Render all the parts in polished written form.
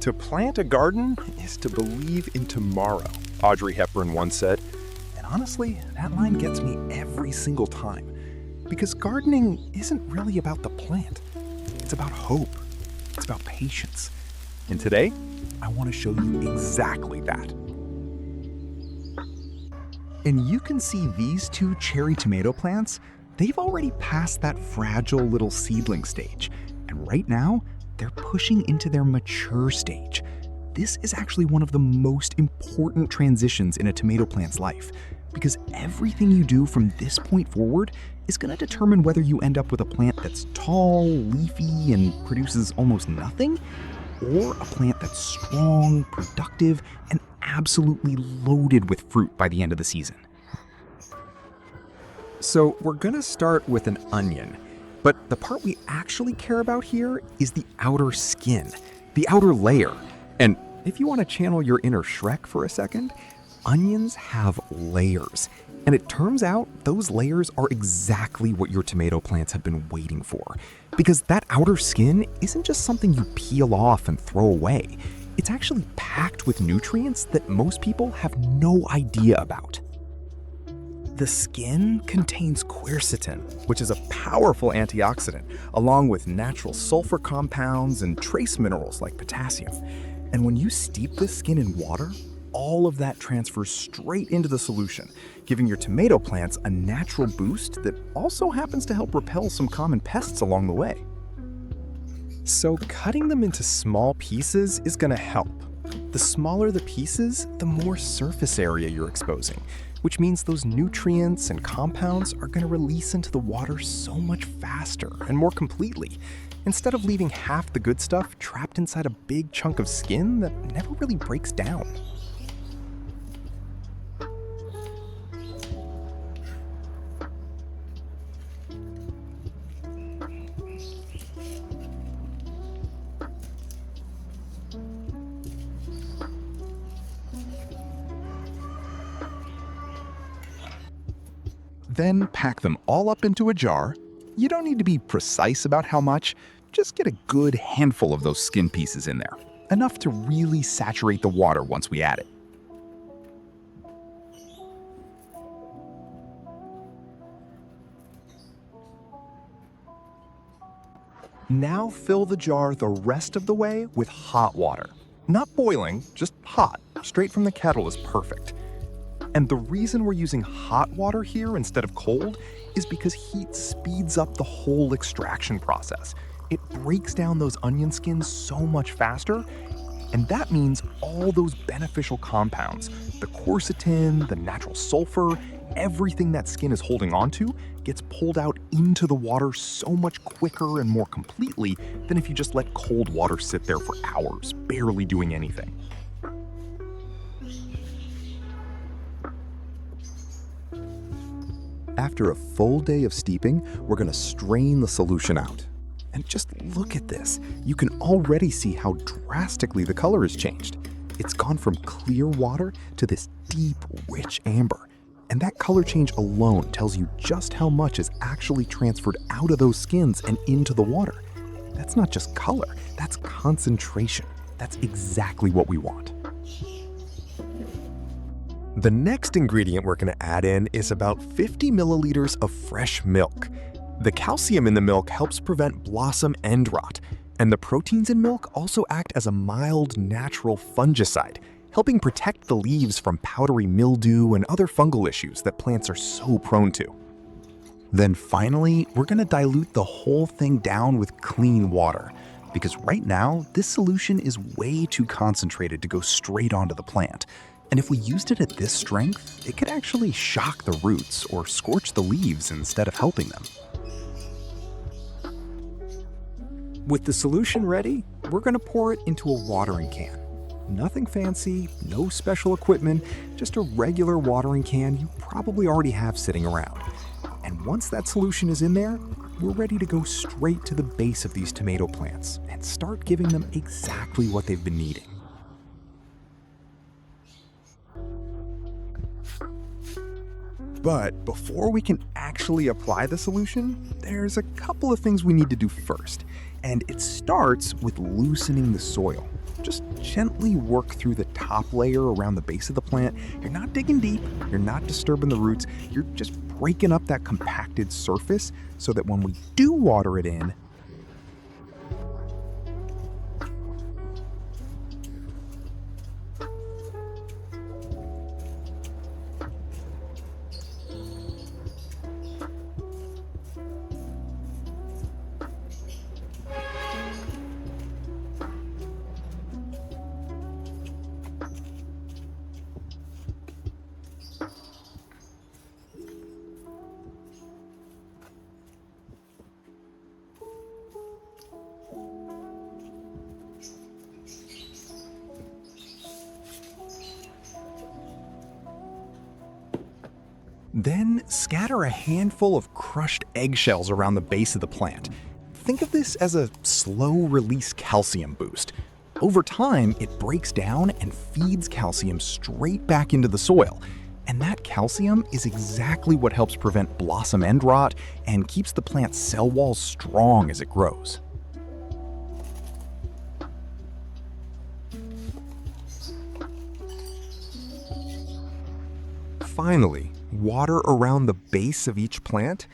To plant a garden is to believe in tomorrow, Audrey Hepburn once said. And honestly, that line gets me every single time. Because gardening isn't really about the plant. It's about hope. It's about patience. And today, I want to show you exactly that. And you can see these two cherry tomato plants, they've already passed that fragile little seedling stage. And right now, they're pushing into their mature stage. This is actually one of the most important transitions in a tomato plant's life, because everything you do from this point forward is going to determine whether you end up with a plant that's tall, leafy, and produces almost nothing, or a plant that's strong, productive, and absolutely loaded with fruit by the end of the season. So we're going to start with an onion. But the part we actually care about here is the outer skin, the outer layer. And if you want to channel your inner Shrek for a second, onions have layers. And it turns out those layers are exactly what your tomato plants have been waiting for. Because that outer skin isn't just something you peel off and throw away. It's actually packed with nutrients that most people have no idea about. The skin contains quercetin, which is a powerful antioxidant, along with natural sulfur compounds and trace minerals like potassium. And when you steep this skin in water, all of that transfers straight into the solution, giving your tomato plants a natural boost that also happens to help repel some common pests along the way. So cutting them into small pieces is going to help. The smaller the pieces, the more surface area you're exposing, which means those nutrients and compounds are going to release into the water so much faster and more completely, instead of leaving half the good stuff trapped inside a big chunk of skin that never really breaks down. Then pack them all up into a jar. You don't need to be precise about how much, just get a good handful of those skin pieces in there, enough to really saturate the water once we add it. Now fill the jar the rest of the way with hot water. Not boiling, just hot, straight from the kettle is perfect. And the reason we're using hot water here instead of cold is because heat speeds up the whole extraction process. It breaks down those onion skins so much faster, and that means all those beneficial compounds, the quercetin, the natural sulfur, everything that skin is holding onto gets pulled out into the water so much quicker and more completely than if you just let cold water sit there for hours, barely doing anything. After a full day of steeping, we're going to strain the solution out. And just look at this. You can already see how drastically the color has changed. It's gone from clear water to this deep, rich amber. And that color change alone tells you just how much is actually transferred out of those skins and into the water. That's not just color, that's concentration. That's exactly what we want. The next ingredient we're going to add in is about 50 milliliters of fresh milk. The calcium in the milk helps prevent blossom end rot, and the proteins in milk also act as a mild natural fungicide, helping protect the leaves from powdery mildew and other fungal issues that plants are so prone to. Then finally, we're going to dilute the whole thing down with clean water, because right now, this solution is way too concentrated to go straight onto the plant. And if we used it at this strength, it could actually shock the roots or scorch the leaves instead of helping them. With the solution ready, we're going to pour it into a watering can. Nothing fancy, no special equipment, just a regular watering can you probably already have sitting around. And once that solution is in there, we're ready to go straight to the base of these tomato plants and start giving them exactly what they've been needing. But before we can actually apply the solution, there's a couple of things we need to do first, and it starts with loosening the soil. Just gently work through the top layer around the base of the plant. You're not digging deep, you're not disturbing the roots, you're just breaking up that compacted surface so that when we do water it in, then scatter a handful of crushed eggshells around the base of the plant. Think of this as a slow-release calcium boost. Over time, it breaks down and feeds calcium straight back into the soil. And that calcium is exactly what helps prevent blossom end rot and keeps the plant's cell walls strong as it grows. Finally, water around the base of each plant.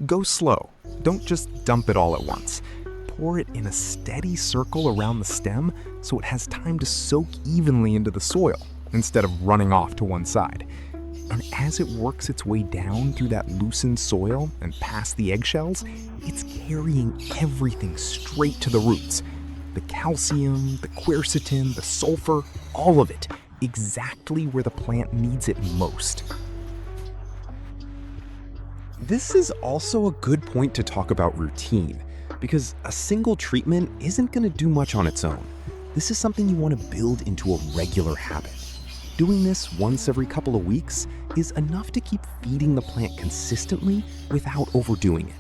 Go slow. Don't just dump it all at once. Pour it in a steady circle around the stem so it has time to soak evenly into the soil instead of running off to one side. And as it works its way down through that loosened soil and past the eggshells, it's carrying everything straight to the roots. The calcium, the quercetin, the sulfur, all of it, exactly where the plant needs it most. This is also a good point to talk about routine, because a single treatment isn't going to do much on its own. This is something you want to build into a regular habit. Doing this once every couple of weeks is enough to keep feeding the plant consistently without overdoing it.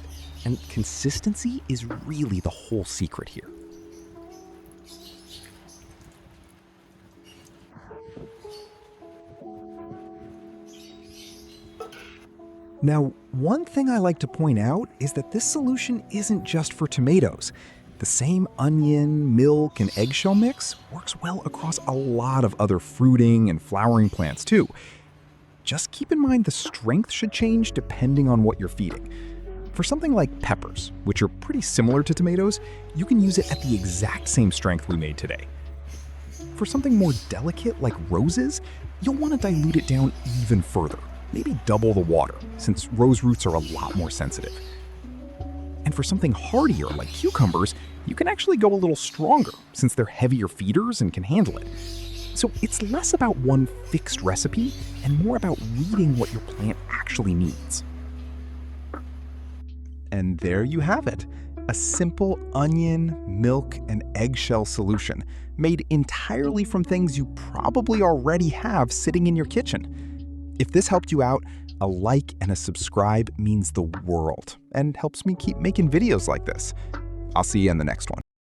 And consistency is really the whole secret here. Now, one thing I like to point out is that this solution isn't just for tomatoes. The same onion, milk, and eggshell mix works well across a lot of other fruiting and flowering plants too. Just keep in mind the strength should change depending on what you're feeding. For something like peppers, which are pretty similar to tomatoes, you can use it at the exact same strength we made today. For something more delicate like roses, you'll want to dilute it down even further. Maybe double the water, since rose roots are a lot more sensitive. And for something hardier like cucumbers, you can actually go a little stronger, since they're heavier feeders and can handle it. So it's less about one fixed recipe and more about reading what your plant actually needs. And there you have it, a simple onion, milk, and eggshell solution made entirely from things you probably already have sitting in your kitchen. If this helped you out, a like and a subscribe means the world and helps me keep making videos like this. I'll see you in the next one.